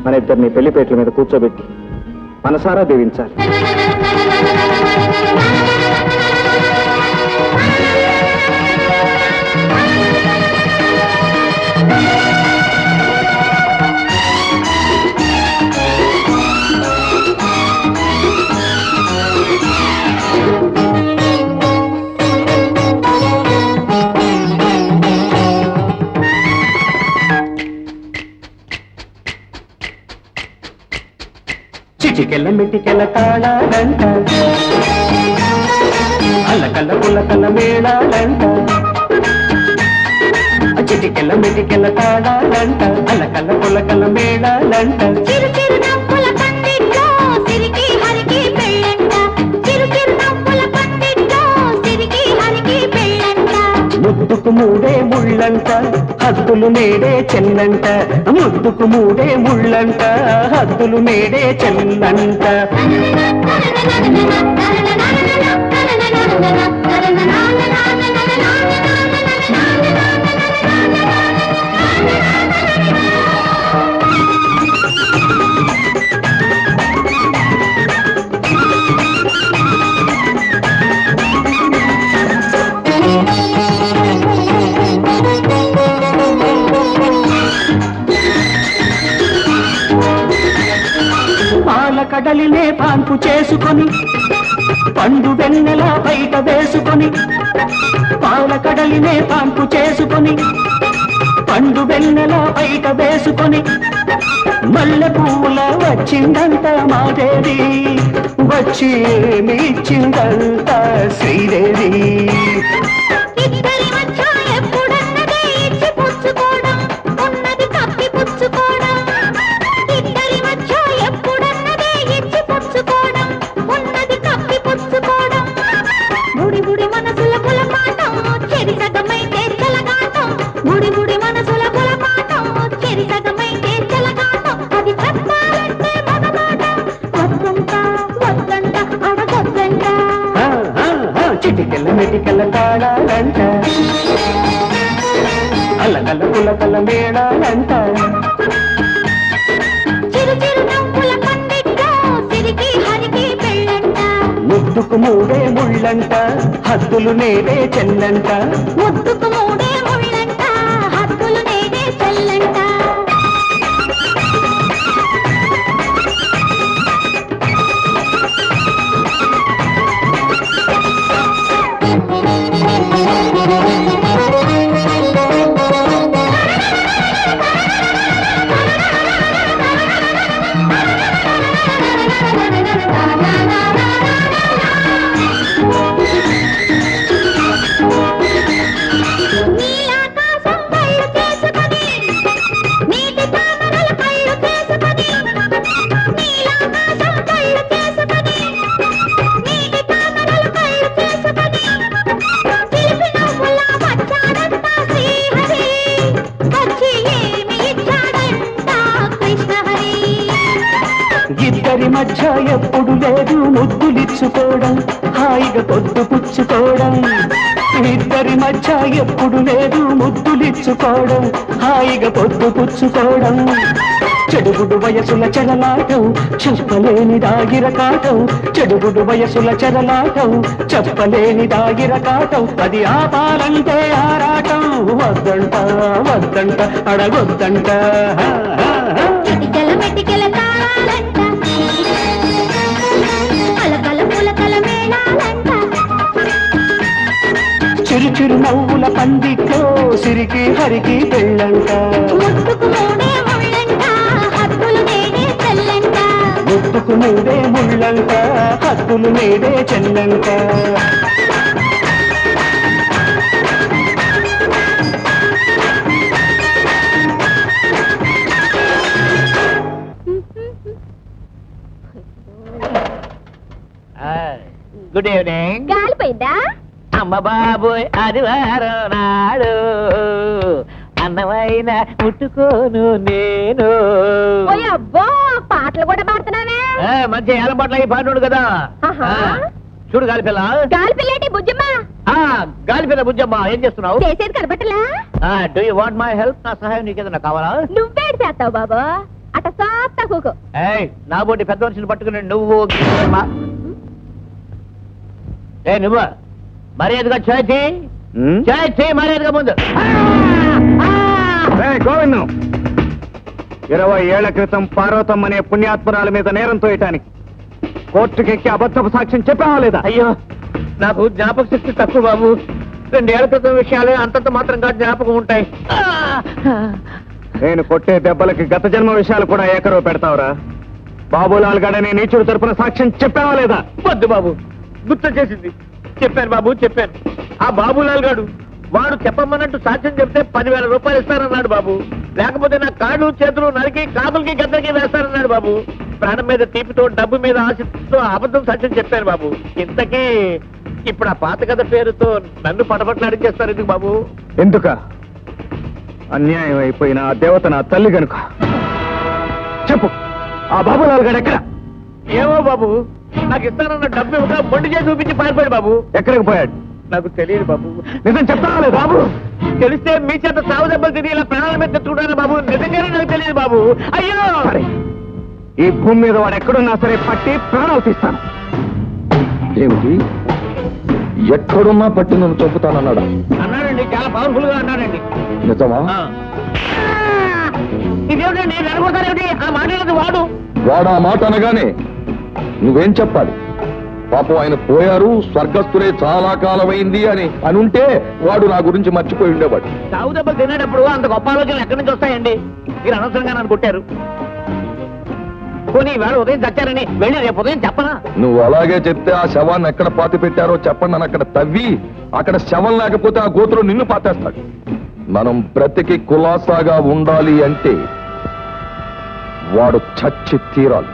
మన ఇద్దరిని పెళ్లిపేటల మీద కూర్చోబెట్టి మనసారా దీవించాలి. చిటికెళ్ళ మెటికెళ్ళ తాళాలంట, అల్లకల్ల పుల్లకల్ల మేళాలంట. చిటికెళ్ళ మెటికెళ్ళ తాళాలంట, అల్లకల్ల పుల్లకల్ల మేళాలంట. చిరు చిరు నవ్వుల పందిట్లో సిరికి హరికి పెళ్ళంట, చిరు చిరు నవ్వుల పందిట్లో సిరికి హరికి పెళ్ళంట. ముద్దుకు మూడే ముళ్ళంట, హద్దులు నేడే చెల్లంట. ముద్దుకు మూడే ముళ్ళంట, హద్దులు నేడే చెల్లంట. కడలినే పాన్పు చేసుకొని పండు వెన్నెల బయట వేసుకొని, పాల కడలినే పాన్పు చేసుకొని పండు వెన్నెల బయట వేసుకొని, మల్లె పూల వచ్చిందంట మాదేవి, వచ్చి మీచ్చిందంట శ్రీదేవి. చిటికెళ్ళ మెటికెళ్ళ తాళాలంట, అల్లకల్ల పుల్లకల్ల మేళాలంట. చిరు చిరు నవ్వుల పందిట్లో సిరికి హరికి పెళ్ళంట. ముద్దుకు మూడే ముళ్ళంట, హద్దులు నేడే చెల్లంట. ముద్దుకు మూడే ముళ్ళంట, హద్దులు నేడే చెల్లంట. ఇద్దరి మధ్య ఎప్పుడు లేదు ముద్దులిచ్చుకోవడం, హాయిగా పొద్దు పుచ్చుకోవడం. ఇద్దరి మధ్య ఎప్పుడు లేదు ముద్దులిచ్చుకోవడం, హాయిగా పొద్దు పుచ్చుకోవడం. చెడుగుడు వయసుల చెరలాటం, చెప్పలేని దాగిరకాటం. చెడుగుడు వయసుల చెరలాటం, చెప్పలేని దాగిరకాటం. అది ఆపాలంటే ఆరాటం, వద్దంట వద్దంట అడగొద్దంట. చిటికెల మెటికెల తాళాలంట, అలకల పులకల మేళాలంట. చిరు చిరు నవ్వుల పందిట్లో సిరికి హరికి పెళ్ళంట. ముద్దుకు మూడే ముళ్ళంట, హద్దులు నేడే చెల్లంట. ముద్దుకు మూడే ముళ్ళంట, హద్దులు నేడే చెల్లంట. Good evening. గాలిపోయిందా? అమ్మ బాబోయ్ ఆదివారం నాడు అన్నమైన ముట్టుకోను నేను. అబ్బో పాటలు కూడా పాడుతున్నావే. మంచి ఏలం పాటలు అయి పాడు కదా. చూడు గాలిపిల్ల. గాలిపిల్లేటి బుజ్జమ్మ? గాలిపిల్ల బుజ్జమ్మ ఏం చేస్తున్నావు? చేసేది కనపట్టలా? Do you want my help? నా సహాయం నీకేదన్నా కావాలా? నువ్వేడు చేస్తావు బాబు? అట సాత్త కూకు. ఏయ్ నా బోటి పెద్ద మనిషిని పట్టుకుని నువ్వు నువ్వు మర్యాదగా చేయి మర్యాదగా ముందు. గోవిందం 20 ఏళ్ల క్రితం పార్వతమ్మ అనే పుణ్యాత్మరాల మీద నేరం తోయటానికి కోర్టుకెక్కి అబద్ధపు సాక్ష్యం చెప్పావా లేదా? అయ్యో నాకు జ్ఞాపక శక్తి తక్కువ బాబు. 2 ఏళ్ల క్రితం విషయాలే అంతంత మాత్రంగా జ్ఞాపకం ఉంటాయి. నేను కొట్టే దెబ్బలకి గత జన్మ విషయాలు కూడా ఏకరవ పెడతావురా? బాబులాల్ గడనే నీచుడు తరపున సాక్ష్యం చెప్పావా లేదా? వద్దు బాబు, గుర్తు చేసింది. చెప్పాను బాబు, చెప్పాను. ఆ బాబులాల్ గాడు వాడు చెప్పమన్నట్టు సాక్ష్యం చెప్తే 10,000 రూపాయలు ఇస్తానన్నాడు బాబు. లేకపోతే నా కాళ్ళు చేతులు నరికి కాపులకి గద్దరికి వేస్తానన్నాడు బాబు. ప్రాణం మీద తీపితో డబ్బు మీద ఆశతో అబద్ధం సాక్ష్యం చెప్పాను బాబు. ఇంతకీ ఇప్పుడు ఆ పాత కథ పేరుతో నన్ను పటపట్లాడించేస్తారు ఎందుకు బాబు? ఎందుక? అన్యాయం అయిపోయిన ఆ దేవత నా తల్లి గనుక. చెప్పు, ఆ బాబులాల్ గడు ఎక్కడ? ఏమో బాబు, నాకు ఇస్తానన్న డబ్బు ఇవ్వక మొండి చేసి చూపించి పారిపోయాడు బాబు. ఎక్కడికి పోయాడు? నాకు తెలియదు బాబు. నిజం చెప్తావా లేదు? బాబు తెలిస్తే మీ చేత సాగు దెబ్బలు తిరిగి ఇలా ప్రాణాల మీద తెచ్చుకుంటాను బాబు. నిజంగానే నాకు తెలియదు బాబు. అయ్యో సరే, ఈ భూమి మీద వాడు ఎక్కడున్నా సరే పట్టి ప్రాణాలు తీస్తాను. ఏమిటి? ఎక్కడున్నా పట్టి నన్ను చంపుతానన్నాడా? అన్నాడండి, చాలా పవర్ఫుల్ గా అన్నాడండి. నిజమా? ఇదేమిటండి నడుకోతారేమిటి? ఆ మాట్లాడేది వాడు. వాడు ఆ మాట అనగానే నువ్వేం చెప్పాలి? పాపం ఆయన పోయారు, స్వర్గస్థులే చాలా కాలమైంది అని అనుంటే వాడు నా గురించి మర్చిపోయి ఉండేవాడు. సాగు దెబ్బలు తినేటప్పుడు అంత గొప్ప ఆలోచనలు ఎక్కడి నుంచి వస్తాయండి? మీరు అనవసరంగా నన్ను కొట్టారు. పోనీ ఈవేళ ఉదయం చచ్చారని వెళ్ళి రేపు ఉదయం చెప్పనా? నువ్వు అలాగే చెప్తే ఆ శవాన్ని ఎక్కడ పాతి పెట్టారో చెప్పండి అని అక్కడ తవ్వి అక్కడ శవం లేకపోతే ఆ గోతులో నిన్ను పాతేస్తాడు. మనం బ్రతికి కులాసాగా ఉండాలి అంటే వాడు చచ్చి తీరాలి.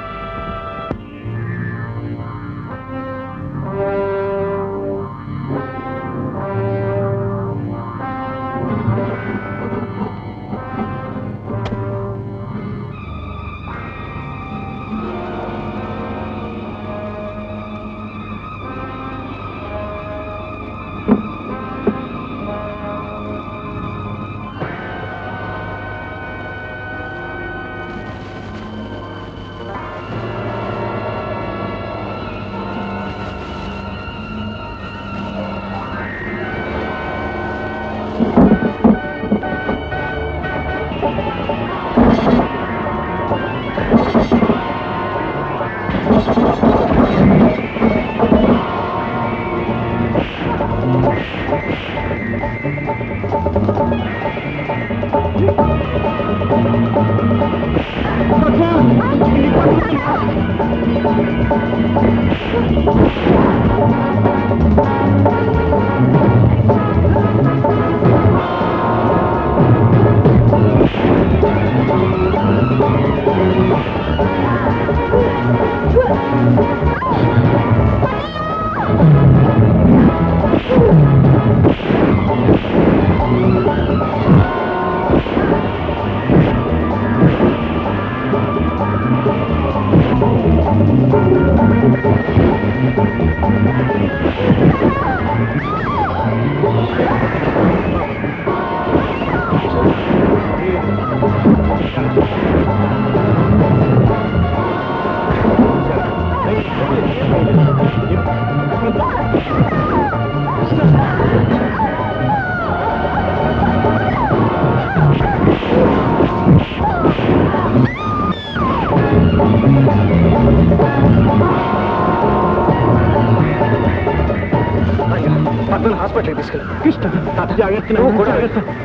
హాస్పిటల్ తీసుకెళ్ళి జాగ్రత్త. నువ్వు కూడా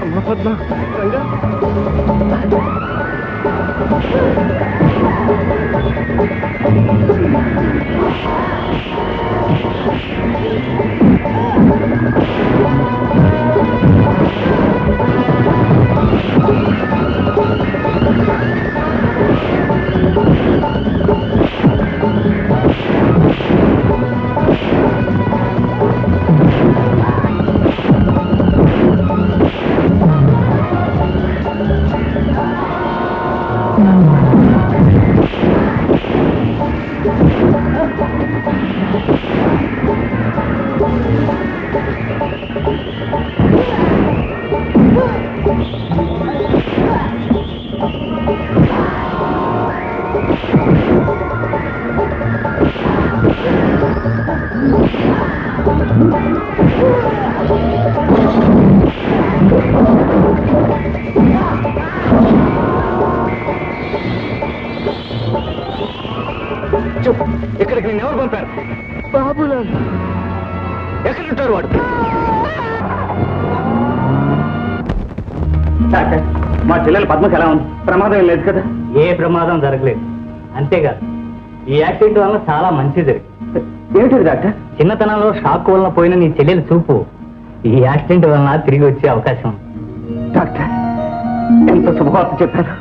అమ్మ పద్మ, రంగా. ఉంటారు వాడు. డాక్టర్ మా చెల్లెలు పద్మకి ఎలా ఉంది? ప్రమాదం ఏం లేదు కదా? ఏ ప్రమాదం జరగలేదు. అంతేకాదు ఈ యాక్సిడెంట్ వల్ల చాలా మంచి జరిగింది. ఏమిటిది డాక్టర్? చిన్నతనంలో షాక్ వలన పోయిన నీ చెల్లెలు చూపు ఈ యాక్సిడెంట్ వలన తిరిగి వచ్చే అవకాశం ఉంది. డాక్టర్ ఎంత శుభవార్త చెప్పారు.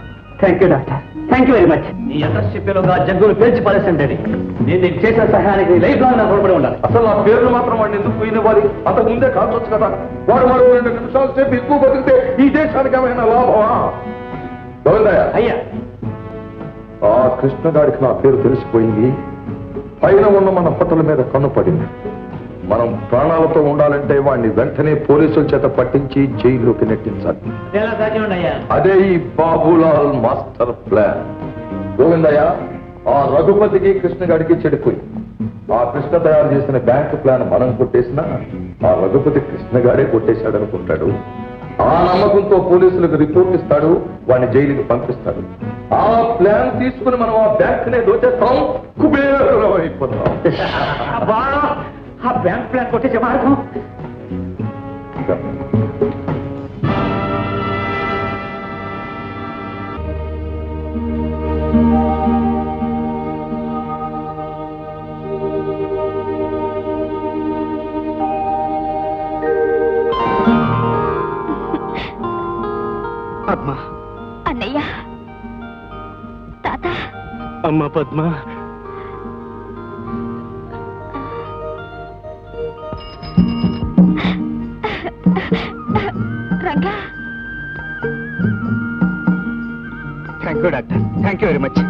Thank you doctor, thank you very much. నీ అడ్రస్ చెప్పేలోగా జగ్గులు పేల్చి పడేసండి. నేను నీకు చేసిన సహాయానికి లైఫ్ లాంగ్ నా రుణపడి ఉండాలి. అసలు నా పేర్లు మాత్రం వాడిని ఎందుకు పోయినవ్వాలి? అంతకు ముందే కాల్చొచ్చు కదా. వాడు 2 నిమిషాల సేపు ఎక్కువ బతికితే ఈ దేశానికి ఏమైనా లాభమా? గోవిందయ్య, అయ్యా ఆ కృష్ణగాడికి నా పేరు తెలిసిపోయింది. పైన ఉన్న మన హోటల్ మీద కన్ను పడింది. మనం ప్రాణాలతో ఉండాలంటే వాడిని వెంటనే పోలీసుల చేత పట్టించి జైల్లోకి నెట్టించాలి. ఎలా సాధ్యం అయ్యా? అదే ఈ బాబులాల్ మాస్టర్ ప్లాన్. గోవిందయ్య, ఆ రఘుపతికి కృష్ణగాడికి చెడిపోయి ఆ కృష్ణ తయారు చేసిన బ్యాంక్ ప్లాన్ మనం కొట్టేసినా ఆ రఘుపతి కృష్ణగాడే కొట్టేశాడనుకుంటాడు. ఆ నమ్మకంతో పోలీసులకు రిపోర్ట్ ఇస్తాడు, వాడిని జైలుకి పంపిస్తాడు. ఆ ప్లాన్ తీసుకుని మనం ఆ బ్యాంక్ నే దోచేస్తాం, కుబేరం అయిపోతాం. ఆ బ్యాంక్ ప్లాన్ కొట్టేసే మార్గం పద్మ, అన్నయ్య, తాత, అమ్మ Padma, Ranga. Thank you doctor, thank you very much.